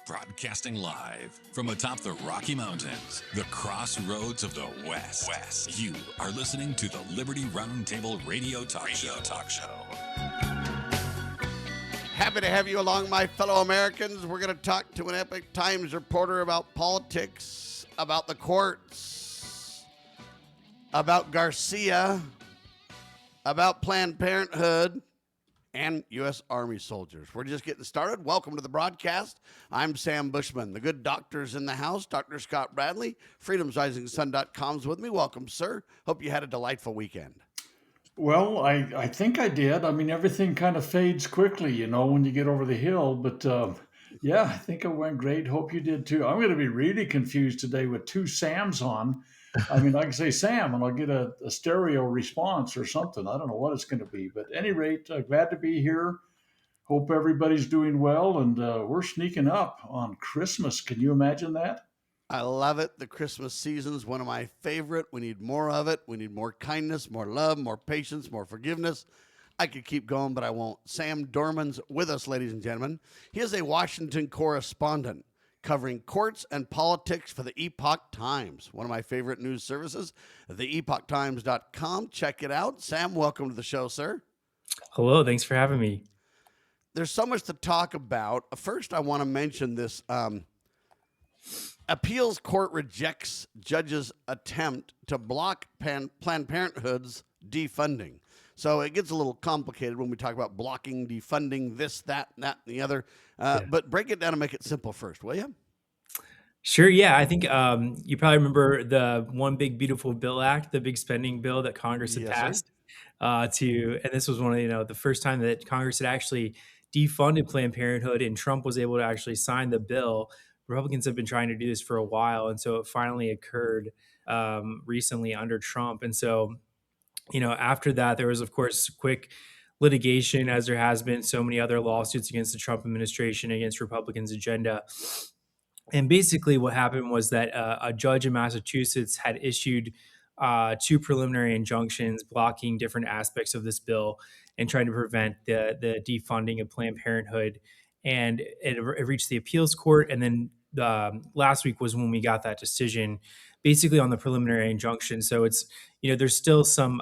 Broadcasting live from atop the Rocky Mountains, the crossroads of the West. You are listening to the Liberty RoundTable Radio Talk Show. Happy to have you along, my fellow Americans. We're going to talk to an Epoch Times reporter about politics, about the courts, about Garcia, about Planned Parenthood, and U.S. Army soldiers. We're just getting started. Welcome to the broadcast. I'm Sam Bushman. The good doctor's in the house. Dr. Scott Bradley, freedomsrisingsun.com's with me. Welcome, sir. Hope you had a delightful weekend. Well, I think I did. I mean, everything kind of fades quickly, you know, when you get over the hill. But yeah, I think it went great. Hope you did too. I'm going to be really confused today with two Sams on. I mean, I can say Sam and I'll get a stereo response or something. I don't know what it's going to be. But at any rate, glad to be here. Hope everybody's doing well. And we're sneaking up on Christmas. Can you imagine that? I love it. The Christmas season is one of my favorite. We need more of it. We need more kindness, more love, more patience, more forgiveness. I could keep going, but I won't. Sam Dorman's with us, ladies and gentlemen. He is a Washington correspondent covering courts and politics for the Epoch Times, one of my favorite news services, theepochtimes.com. Check it out. Sam, welcome to the show, sir. Hello. Thanks for having me. There's so much to talk about. First, I want to mention this. Appeals court rejects judge's attempt to block Planned Parenthood's defunding. So it gets a little complicated when we talk about blocking, defunding, this, that, and the other. But break it down and make it simple first, will you? Sure. Yeah. I think you probably remember the One Big Beautiful Bill Act, the big spending bill that Congress had passed and this was one of, the first time that Congress had actually defunded Planned Parenthood and Trump was able to actually sign the bill. Republicans have been trying to do this for a while. And so it finally occurred recently under Trump. And so, after that, there was, of course, quick litigation, as there has been so many other lawsuits against the Trump administration, against Republicans' agenda. And basically what happened was that a judge in Massachusetts had issued two preliminary injunctions blocking different aspects of this bill and trying to prevent the defunding of Planned Parenthood. And it reached the appeals court. And then last week was when we got that decision basically on the preliminary injunction. So it's, there's still some,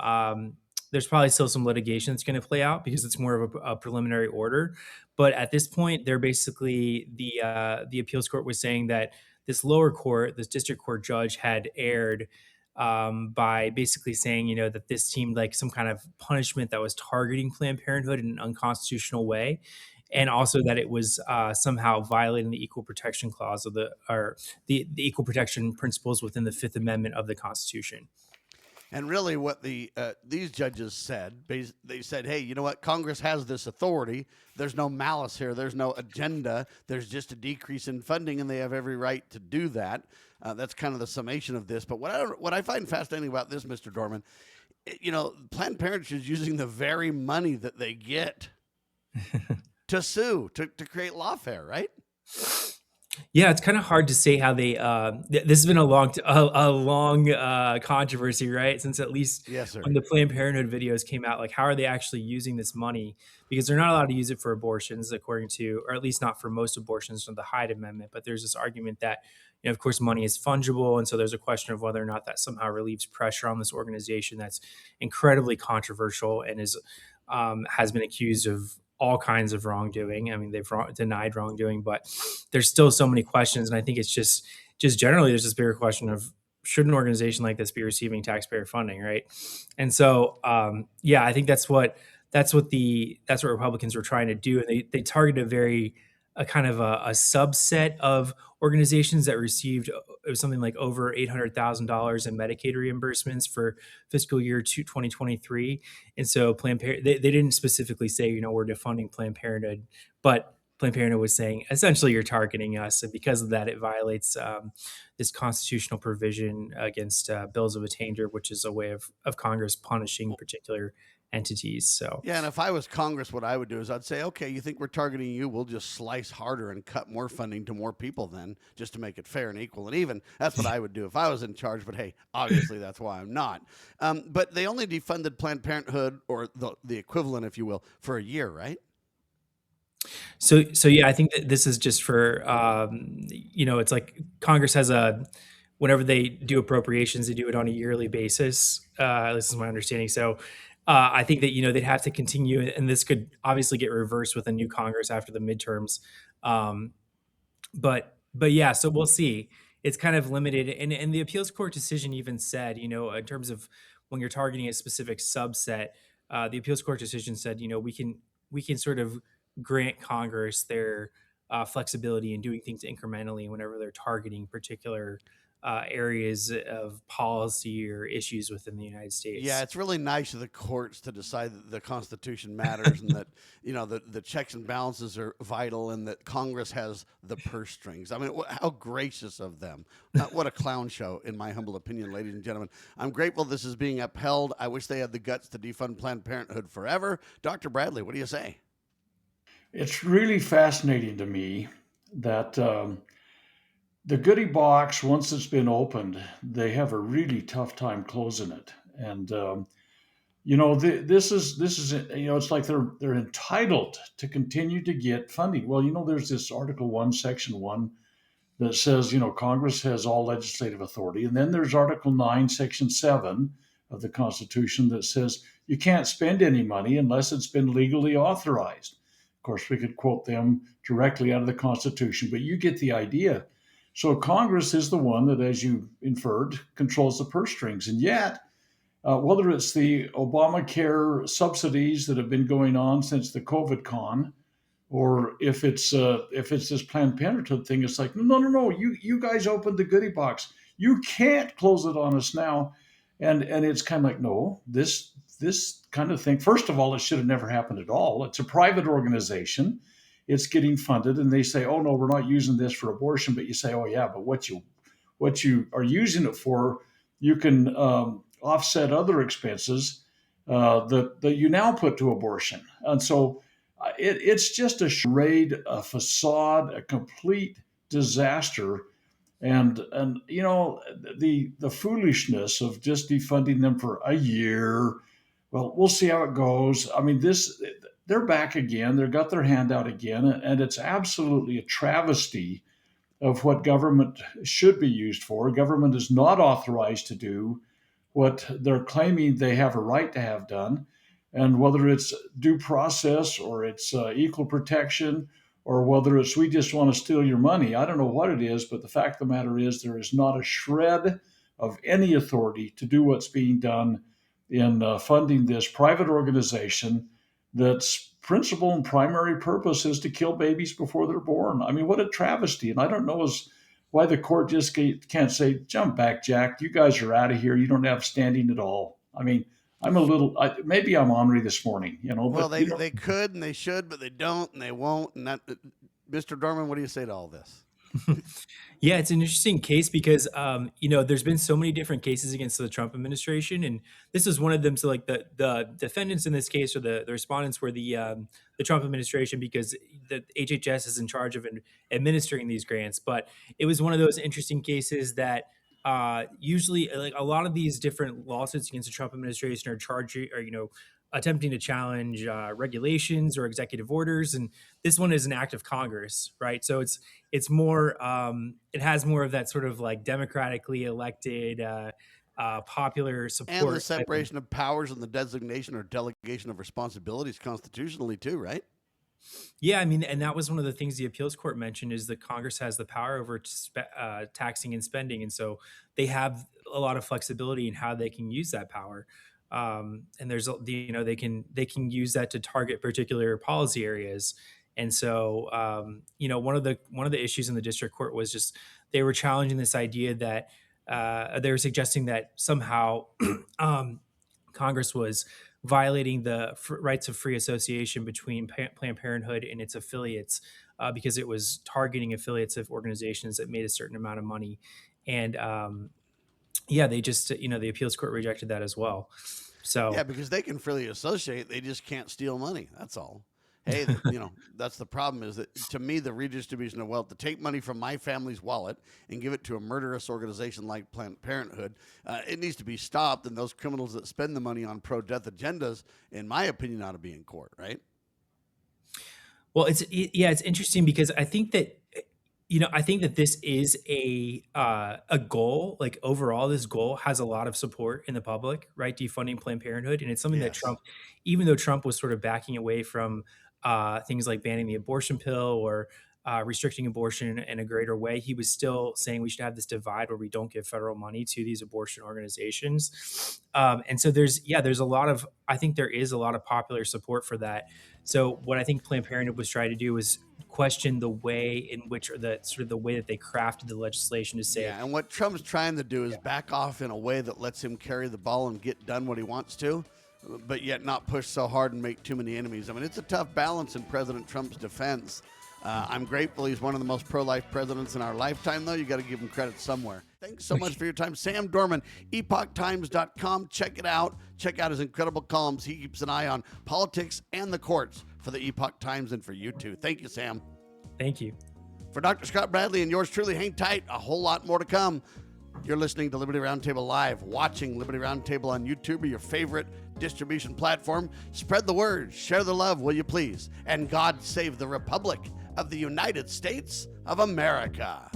there's probably still some litigation that's going to play out because it's more of a preliminary order. But at this point, they're basically, the appeals court was saying that this lower court, this district court judge had erred by basically saying, that this seemed like some kind of punishment that was targeting Planned Parenthood in an unconstitutional way. And also that it was somehow violating the equal protection clause of the equal protection principles within the Fifth Amendment of the Constitution. And really what these judges said, they said, hey, you know what? Congress has this authority. There's no malice here. There's no agenda. There's just a decrease in funding, and they have every right to do that. That's kind of the summation of this. But what I find fascinating about this, Mr. Dorman, Planned Parenthood is using the very money that they get to sue, to create lawfare, right? Yeah, it's kind of hard to say how they. This has been a long controversy, right? Since at least when the Planned Parenthood videos came out, like how are they actually using this money? Because they're not allowed to use it for abortions, according to, or at least not for most abortions from the Hyde Amendment. But there's this argument that, of course, money is fungible, and so there's a question of whether or not that somehow relieves pressure on this organization that's incredibly controversial and has been accused of all kinds of wrongdoing. I mean, they've denied wrongdoing, but there's still so many questions. And I think it's just generally, there's this bigger question of should an organization like this be receiving taxpayer funding, right? And so, I think that's what Republicans were trying to do. And they targeted a kind of a subset of organizations that received something like over $800,000 in Medicaid reimbursements for fiscal year 2023. And so Planned Parenthood, they didn't specifically say, we're defunding Planned Parenthood, but Planned Parenthood was saying, essentially, you're targeting us. And because of that, it violates this constitutional provision against bills of attainder, which is a way of Congress punishing particular entities. So yeah, and if I was Congress, what I would do is I'd say, okay, you think we're targeting you? We'll just slice harder and cut more funding to more people then, just to make it fair and equal and even. That's what I would do if I was in charge. But hey, obviously that's why I'm not. But they only defunded Planned Parenthood, or the equivalent, if you will, for a year, right? So yeah, I think that this is just for it's like Congress has whenever they do appropriations, they do it on a yearly basis. This is my understanding. So I think that they'd have to continue, and this could obviously get reversed with a new Congress after the midterms. Um, but yeah, so we'll see. It's kind of limited, and the appeals court decision even said, in terms of when you're targeting a specific subset, the appeals court decision said, we can sort of grant Congress their flexibility in doing things incrementally whenever they're targeting particular areas of policy or issues within the United Yeah, States. it's really nice of the courts to decide that the Constitution matters and that the checks and balances are vital and that Congress has the purse strings. I mean, how gracious of them! What a clown show, in my humble opinion, ladies and gentlemen. I'm grateful this is being upheld. I wish they had the guts to defund Planned Parenthood forever. Dr. Bradley, what do you say? It's really fascinating to me that the goodie box, once it's been opened, they have a really tough time closing it. And this is it's like they're entitled to continue to get funding. Well, there's this Article 1, Section 1 that says, Congress has all legislative authority. And then there's Article 9, Section 7 of the Constitution that says you can't spend any money unless it's been legally authorized. Of course, we could quote them directly out of the Constitution, but you get the idea. So Congress is the one that, as you inferred, controls the purse strings. And yet, whether it's the Obamacare subsidies that have been going on since the COVID con, or if it's this Planned Parenthood thing, it's like no, you guys opened the goodie box. You can't close it on us now, and it's kind of like no, this kind of thing. First of all, it should have never happened at all. It's a private organization. It's getting funded, and they say, oh no, we're not using this for abortion. But you say, oh yeah, but what you are using it for, you can offset other expenses that you now put to abortion, and so it's just a charade, a facade, a complete disaster, and the foolishness of just defunding them for a year. Well, we'll see how it goes. I mean, they're back again. They've got their hand out again, and it's absolutely a travesty of what government should be used for. Government is not authorized to do what they're claiming they have a right to have done. And whether it's due process or it's equal protection or whether it's we just want to steal your money, I don't know what it is, but the fact of the matter is there is not a shred of any authority to do what's being done in funding this private organization that's principal and primary purpose is to kill babies before they're born. I mean, what a travesty. And I don't know why the court just can't say, jump back, Jack. You guys are out of here. You don't have standing at all. I mean, maybe I'm ornery this morning, Well, but they could and they should, but they don't and they won't. And that, Mr. Dorman, what do you say to all this? Yeah, it's an interesting case because there's been so many different cases against the Trump administration, and this is one of them. So, like the defendants in this case, or the respondents, were the Trump administration because the HHS is in charge of administering these grants. But it was one of those interesting cases that usually, like a lot of these different lawsuits against the Trump administration are charging, or attempting to challenge regulations or executive orders, and this one is an act of Congress, right? So it's more it has more of that sort of like democratically elected popular support And the separation of powers and the designation or delegation of responsibilities constitutionally too, right? Yeah, I mean, and that was one of the things the appeals court mentioned is that Congress has the power over taxing and spending, and so they have a lot of flexibility in how they can use that power. And they can use that to target particular policy areas. And so one of the issues in the district court was just they were challenging this idea that they were suggesting that somehow Congress was violating the rights of free association between Planned Parenthood and its affiliates because it was targeting affiliates of organizations that made a certain amount of money. And yeah, they just, the appeals court rejected that as well. Yeah, So, because they can freely associate, they just can't steal money. That's all. Hey, that's the problem. Is that to me the redistribution of wealth to take money from my family's wallet and give it to a murderous organization like Planned Parenthood, it needs to be stopped. And those criminals that spend the money on pro-death agendas, in my opinion, ought to be in court, right? Well, it's interesting because I think that this is a goal. Like overall, this goal has a lot of support in the public, right? Defunding Planned Parenthood, and it's something that Yes. Trump, even though Trump was sort of backing away from things like banning the abortion pill or restricting abortion in a greater way, he was still saying we should have this divide where we don't give federal money to these abortion organizations. And so there's a lot of, I think there is a lot of popular support for that. So what I think Planned Parenthood was trying to do was question the way in which, or the sort of the way that they crafted the legislation to say, Yeah, and what Trump's trying to do is back off in a way that lets him carry the ball and get done what he wants to, but yet not push so hard and make too many enemies. I mean, it's a tough balance in President Trump's defense. I'm grateful he's one of the most pro-life presidents in our lifetime, though. You got to give him credit somewhere. Thanks so much for your time. Sam Dorman, epochtimes.com. Check it out. Check out his incredible columns. He keeps an eye on politics and the courts for the Epoch Times and for you too. Thank you, Sam. thank you. For Dr. Scott Bradley and yours truly, hang tight. A whole lot more to come. You're listening to Liberty Roundtable Live, watching Liberty Roundtable on YouTube or your favorite distribution platform. Spread the word, share the love, will you please? And God save the Republic of the United States of America.